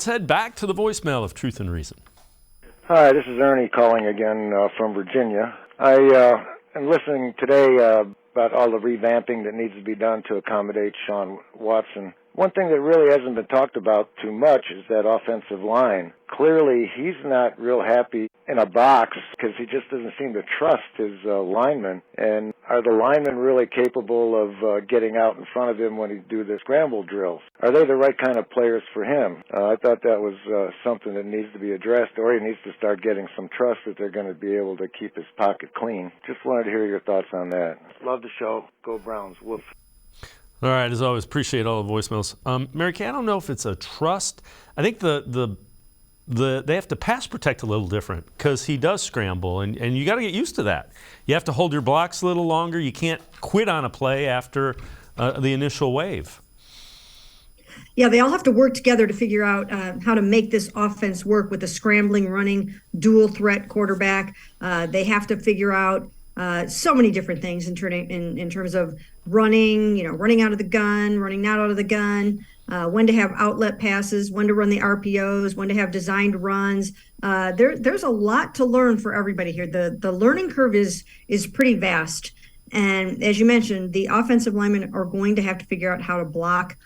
Let's head back to the voicemail of Truth and Reason. Hi, this is Ernie calling again from Virginia. I am listening today about all the revamping that needs to be done to accommodate Deshaun Watson. One thing that really hasn't been talked about too much is that offensive line. Clearly, he's not real happy in a box because he just doesn't seem to trust his linemen. And are the linemen really capable of getting out in front of him when he do the scramble drills? Are they the right kind of players for him? I thought that was something that needs to be addressed, or he needs to start getting some trust that they're going to be able to keep his pocket clean. Just wanted to hear your thoughts on that. Love the show. Go Browns. Woof. All right, as always, appreciate all the voicemails. Mary Kay, I don't know if it's a trust. I think they have to pass protect a little different because he does scramble, and you got to get used to that. You have to hold your blocks a little longer. You can't quit on a play after the initial wave. Yeah, they all have to work together to figure out how to make this offense work with a scrambling, running, dual threat quarterback. They have to figure out so many different things in terms of running, running out of the gun, running not out of the gun, when to have outlet passes, when to run the RPOs, when to have designed runs. There's a lot to learn for everybody here. The learning curve is pretty vast. And as you mentioned, the offensive linemen are going to have to figure out how to block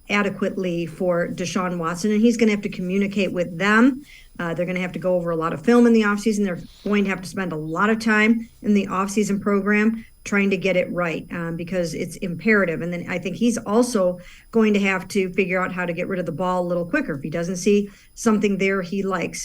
adequately for Deshaun Watson, and he's going to have to communicate with them. They're going to have to go over a lot of film in the offseason. They're going to have to spend a lot of time in the offseason program trying to get it right because it's imperative. And then I think he's also going to have to figure out how to get rid of the ball a little quicker. If he doesn't see something there he likes,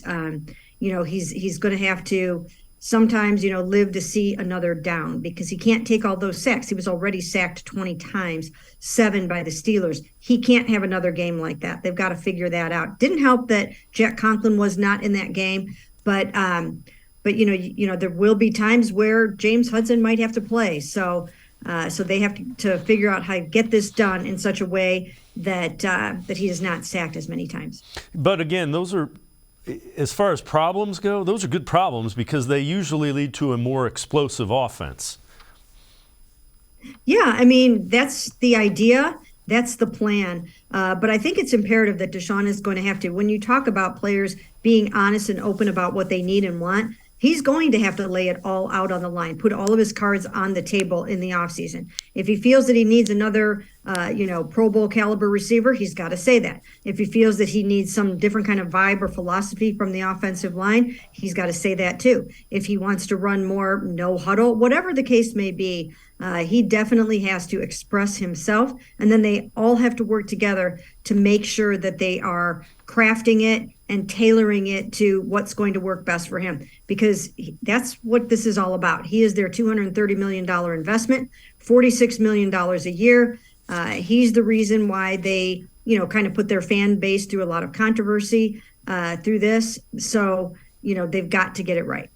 he's going to have to sometimes, live to see another down because he can't take all those sacks. He was already sacked 20 times, 7 by the Steelers. He can't have another game like that. They've got to figure that out. Didn't help that Jack Conklin was not in that game, but there will be times where James Hudson might have to play. So they have to figure out how to get this done in such a way that he is not sacked as many times. But again, those are, as far as problems go, those are good problems because they usually lead to a more explosive offense. Yeah, I mean, that's the idea. That's the plan. But I think it's imperative that Deshaun is going to have to, when you talk about players being honest and open about what they need and want, he's going to have to lay it all out on the line, put all of his cards on the table in the offseason. If he feels that he needs another, Pro Bowl caliber receiver, he's got to say that. If he feels that he needs some different kind of vibe or philosophy from the offensive line, he's got to say that too. If he wants to run more no huddle, whatever the case may be, he definitely has to express himself. And then they all have to work together to make sure that they are crafting it and tailoring it to what's going to work best for him, because that's what this is all about. He is their $230 million investment, $46 million a year. He's the reason why they, kind of put their fan base through a lot of controversy through this. So, they've got to get it right.